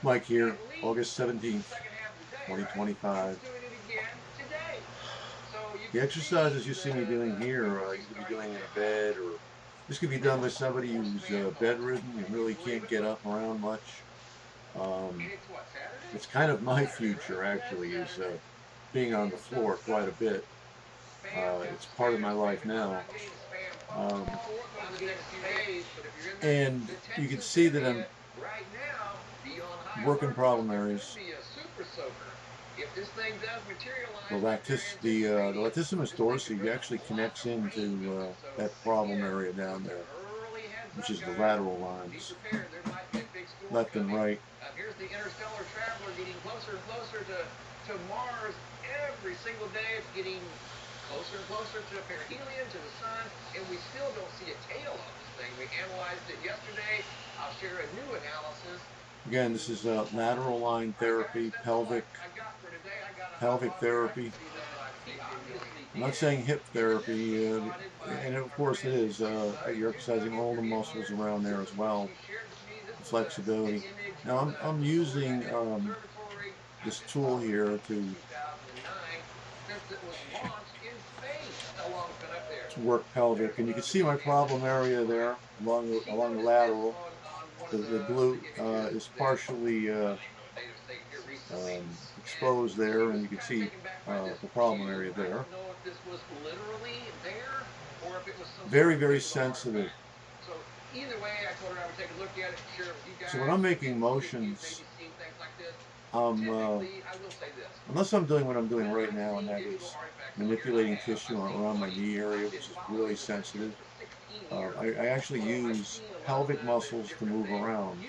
Mike here, August 17th, 2025. The exercises you see me doing here, you could be doing in a bed, or this could be done by somebody who's bedridden and really can't get up around much. It's kind of my future, actually, is being on the floor quite a bit. It's part of my life now. And you can see that I'm working problem areas. The latissimus dorsi actually connects into that problem area down there, which is the lateral lines, left and right. Here's the interstellar traveler getting closer and closer to Mars every single day. It's getting closer and closer to perihelion, to the sun, and we still don't see a tail on this thing. We analyzed it yesterday. I'll share a new analysis. Again, this is lateral line therapy, pelvic therapy. I'm not saying hip therapy, and of course it is. You're exercising all the muscles around there as well, flexibility. Now I'm using this tool here to work pelvic, and you can see my problem area there along the lateral. The glute is partially exposed there, and you can see the problem area there. Very, very sensitive. So when I'm making motions, unless I'm doing what I'm doing right now, and that is manipulating tissue around my knee area, which is really sensitive, I actually use pelvic muscles to move around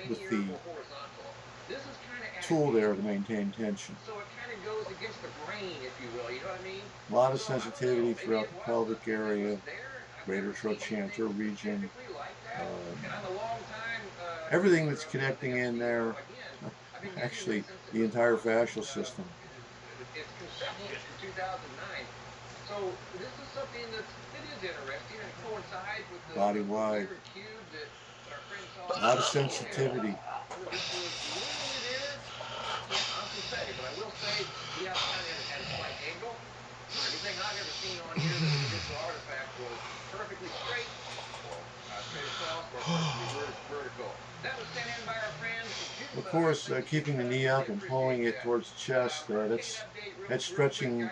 with the tool there to maintain tension. A lot of sensitivity throughout the pelvic area, greater trochanter region, everything that's connecting in there, actually the entire fascial system. So this is something that is interesting and coincides with the body wide. A lot of sensitivity. Of course, keeping the knee up and pulling it towards the chest, that's stretching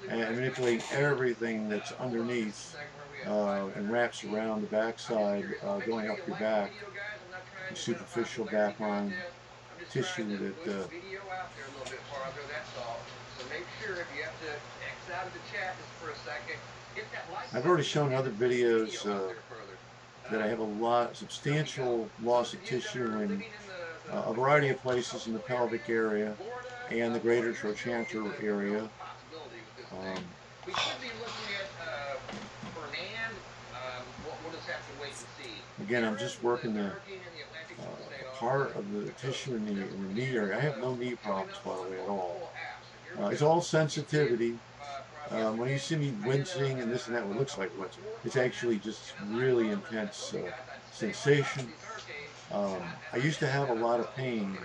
and manipulating everything that's underneath and wraps around the backside, going up your back, the superficial back line tissue that I've already shown other videos that I have a substantial loss of tissue in a variety of places in the pelvic area and the greater trochanter area. Again, I'm just working the part of the tissue in the knee area. I have no knee problems, by the way, at all. It's all sensitivity. When you see me wincing and this and that, what looks like wincing, it's actually just really intense sensation. I used to have a lot of pain.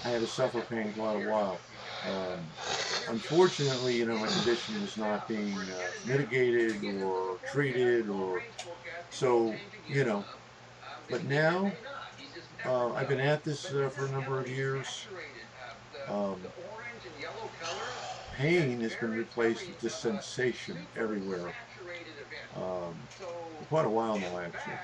I had to suffer pain quite a while. Unfortunately, my condition was not being mitigated or treated, or so, But now, I've been at this for a number of years. Pain has been replaced with this sensation everywhere. For quite a while now, actually.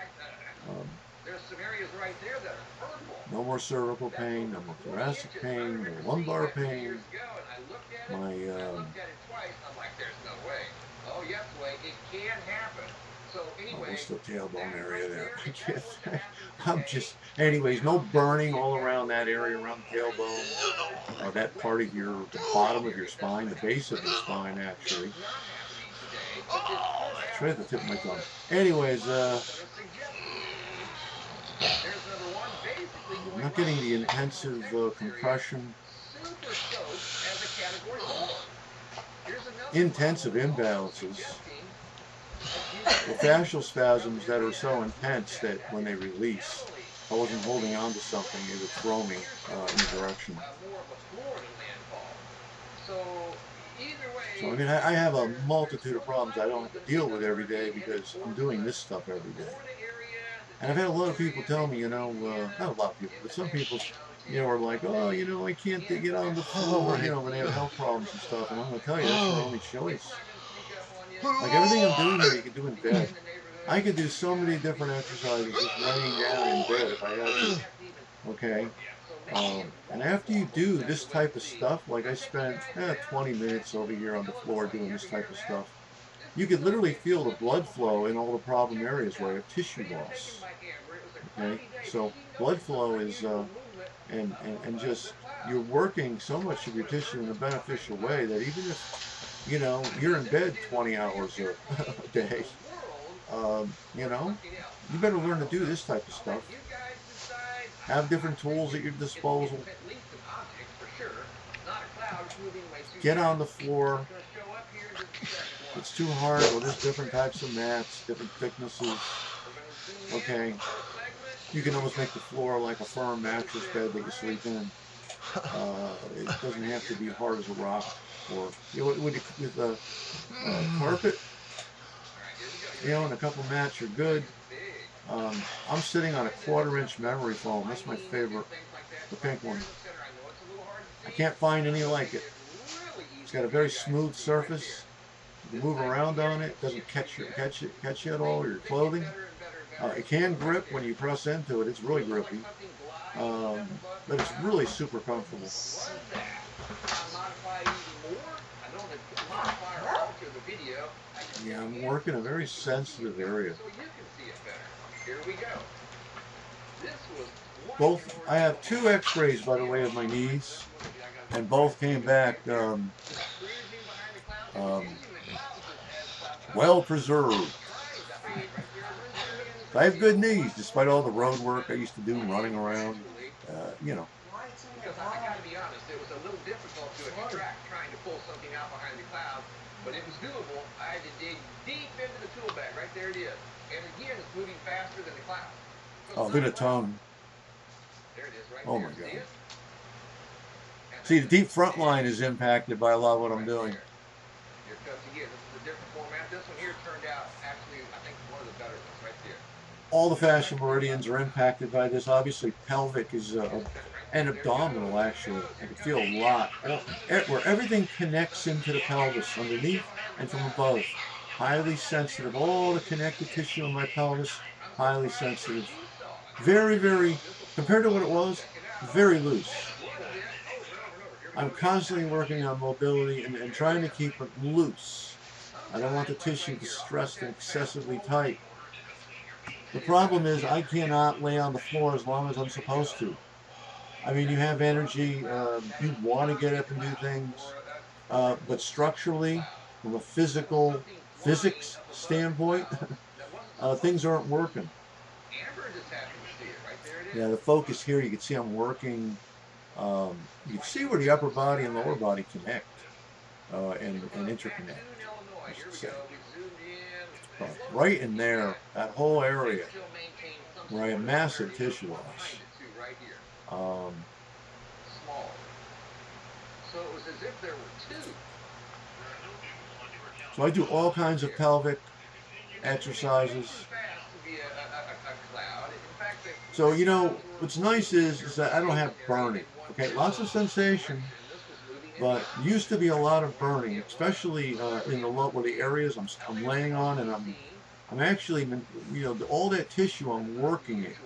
No more cervical pain, no more thoracic pain, no lumbar pain. What's the tailbone area there? I can't. Anyways, no burning all around that area, around the tailbone, that part of the bottom of your spine, the base of your spine, actually. It's right at the tip of my tongue. Anyways, I'm not getting the intensive compression, intensive imbalances. the fascial spasms that are so intense that when they release, I wasn't holding on to something, it would throw me in a direction. So I mean, I have a multitude of problems I don't have to deal with every day because I'm doing this stuff every day. And I've had a lot of people tell me, you know, not a lot of people, but some people, you know, are like, oh, you know, I can't get on the floor, you know, when they have health problems and stuff. And I'm going to tell you, that's your only choice. Like everything I'm doing here, you can do in bed. I could do so many different exercises just laying down in bed if I had to. Okay. And after you do this type of stuff, like I spent 20 minutes over here on the floor doing this type of stuff, you could literally feel the blood flow in all the problem areas where I have tissue loss. Okay, so blood flow is, and just, you're working so much of your tissue in a beneficial way that even if, you know, you're in bed 20 hours a day, you know, you better learn to do this type of stuff. Have different tools at your disposal. Get on the floor. It's too hard. Well, there's different types of mats, different thicknesses. Okay. You can almost make the floor like a firm mattress bed that you sleep in. It doesn't have to be hard as a rock. Or, you know, with a carpet, you know, and a couple mats, you're good. I'm sitting on a 1/4-inch memory foam. That's my favorite, the pink one. I can't find any like it. It's got a very smooth surface. You can move around on it. Doesn't catch you at all, or your clothing. It can grip when you press into it. It's really grippy, but it's really super comfortable. Yeah, I'm working a very sensitive area. Both, I have 2 X-rays, by the way, of my knees, and both came back well preserved. I have good knees, despite all the road work I used to do, running around, you know. I gotta be honest, it was a little difficult to extract trying to pull something out behind the cloud, but it was doable. I had to dig deep into the tool bag. Right there it is. And again, it's moving faster than the cloud. So look at the tongue. There it is, right oh there. My God. See, the deep front line is impacted by a lot of what I'm doing. Here comes again. This is a different format. This one here turned out actually, I think, one of the better ones right there. All the fascial meridians are impacted by this. Obviously, pelvic is, and abdominal, actually. I can feel a lot. Where everything connects into the pelvis, underneath and from above. Highly sensitive. All the connective tissue in my pelvis, highly sensitive. Very, very, compared to what it was, very loose. I'm constantly working on mobility and trying to keep it loose. I don't want the tissue to stress and excessively tight. The problem is I cannot lay on the floor as long as I'm supposed to. I mean, you have energy, you want to get up and do things, but structurally, from a physics standpoint, things aren't working. Yeah, the focus here, you can see I'm working, you can see where the upper body and lower body connect and interconnect, I should say. Right in there, that whole area where I have massive tissue loss. So I do all kinds of pelvic exercises. So, you know, what's nice is that I don't have burning. Okay, lots of sensation, but used to be a lot of burning, especially in the areas I'm laying on, and I'm actually, you know, all that tissue I'm working it.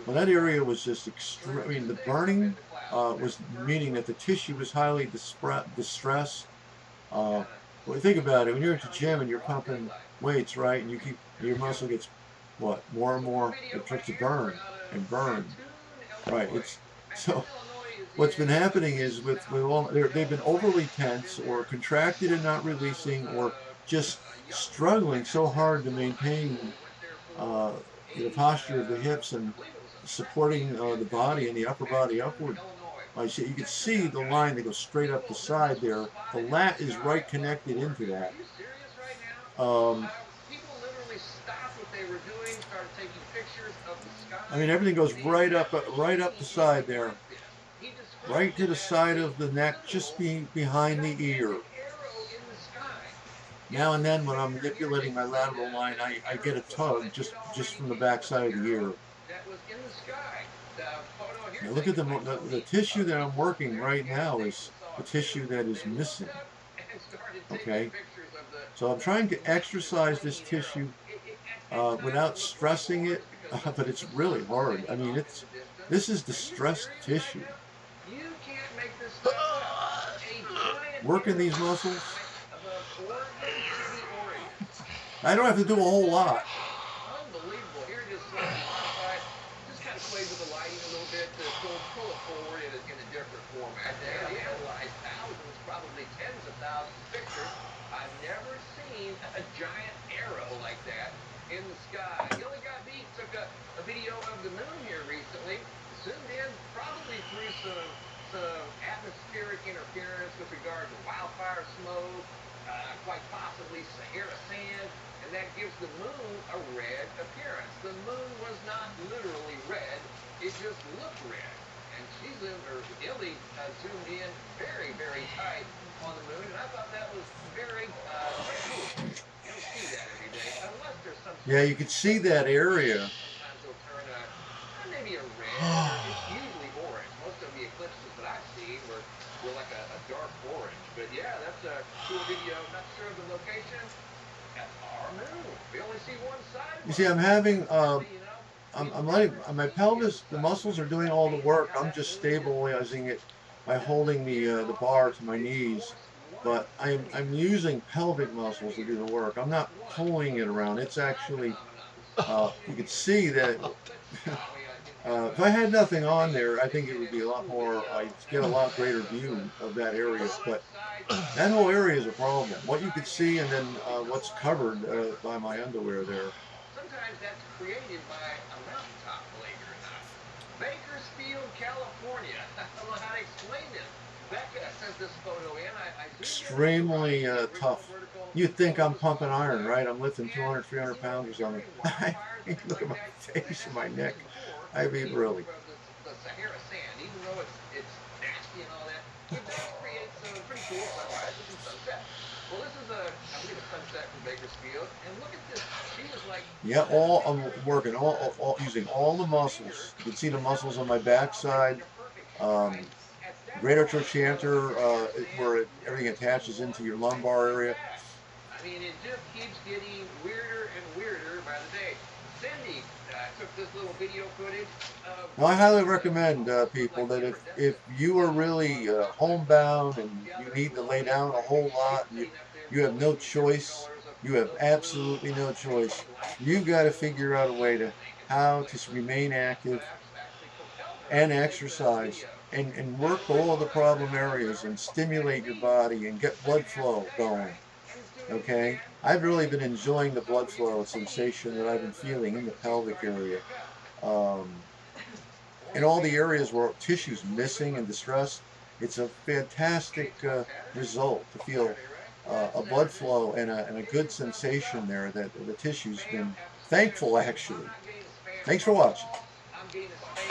Well, that area was just extreme. I mean, the burning was meaning that the tissue was highly distressed. Well, think about it. When you're at the gym and you're pumping weights, right, and your muscle gets what more and more, it starts to burn and burn. Right. So what's been happening is with all they've been overly tense or contracted and not releasing, or just struggling so hard to maintain the posture of the hips and supporting the body and the upper body upward. You can see the line that goes straight up the side there. The lat is right connected into that. People literally stopped what they were doing, started taking pictures of the sky. I mean, everything goes right up the side there, Like this. He described right to it the as side a of the neck, just literal behind the ear. gigantic arrow in the sky. Now Yes, and this then when I'm picture here, they manipulating my can see lateral line, the I get a aerosol tug that you'd just already from the taken back of the side of the arrow ear. that was in the sky. The photo here Now look at taken by the Tony tissue of that I'm Newport working there at right the gas now station is saw the it too. tissue that is They looked missing. up and started taking Okay, pictures of so I'm the trying to massive exercise this flaming arrow. tissue At times it without looked like stressing it, orange because but it's the really sun was hard. I setting mean, off in the distance. this is Are you distressed serious right tissue. now? You can't make this stuff up. A giant Working arrow these in the muscles, sky above Oregon City, Oregon. I don't have to do a How did whole that lot. happen? Unbelievable. Here it is slightly modified. Just kind of played with the lighting a little bit to pull it forward in a different format. They have analyzed thousands, probably tens of thousands of pictures. I've never seen a giant arrow like that in the sky. Gilly Got Beat took a video of the moon here recently, zoomed in probably through some atmospheric interference with regard to wildfire smoke, quite possibly Sahara sand, and that gives the moon a red appearance. The moon was not literally red, it just looked red. And she Illy zoomed in very, very tight on the moon, and I thought that was very cool. You don't see that every day, unless there's some Yeah, sort of you could see that eclipse. area. Sometimes they'll turn maybe a red, or it's usually orange. Most of the eclipses that I've seen were like a dark orange. But yeah, that's a cool video. Not sure of the location. That's our moon. We only see one side of You see, our I'm moon. having So, you know, we I'm letting never my see the other pelvis, the side of the muscles are moon. doing It's all the amazing work. how I'm that just moon just stabilizing it by doesn't holding get the off of bar to my its knees. course one But I'm centimeter. using pelvic One muscles to centimeter. do the work. I'm Not not one. pulling it This around. is a It's side actually phenomenon. So you can see that that way I can have if I had nothing a on there, I think it would be a 6-inch lot school more. video I'd that get a lot has greater view of that the area. But outside side that whole side area is a moon, the problem. What you could side see, and half then of the what's outside covered moon. by my underwear there. Sometimes that's created by a mountaintop, believe it or not. Bakersfield, California. I don't know how to explain this. Becca sent this photo in. I zoomed in to the right, Extremely the original tough. vertical You'd think photo I'm was on pumping the iron, left. right? I'm lifting And, 200, 300 you know, pounds or something. during wildfires and things Look at like my that, face and as my I neck. mentioned before, I mean, the really. Sahara sand, even though it's nasty and all that, it does create some pretty cool sunrises and sunsets. Well, this is I believe a sunset from Bakersfield, and look at this. She was like Yeah, I'm very working, close using to all the the finger, muscles. You can see the but now muscles it's on my about like backside. in a perfect strike Um, at that greater part of trochanter, Sahara sand where where everything it's the attaches one into your right lumbar like area. that. I mean, it just keeps getting weirder and weirder by the day. Cindy took this little video footage of Now, I highly they recommend almost look people like that if iridescent you are really flashlights homebound stuck and you together, need to lay glowing, down a like whole shapes lot, sitting up there you have glowing no in different choice. colors You have of blue, absolutely no choice. fading light. You got to figure out a way to In some how to places, remain that's what active actually propelled her and to take the exercise video. and Now, work we're all the fine problem now. areas Remember, and next stimulate your week, body and get second blood half of the flow day, going. right? And it's doing it Okay, again I've really today. been enjoying the blood So you can flow see sensation that I've been the feeling in the frequency pelvic starting to area. pick up. Um, in Only all the man areas knows. where tissue's Here's a little bit missing of and distressed, it's a fantastic it's what, Saturday? result to feel Saturday, right? Yeah, it's a blood Saturday. flow and a It good is what's sensation up. there that the tissue's Spam been after spam. thankful I'm actually. not getting spam Thanks for phone watching. calls. I'm getting a spam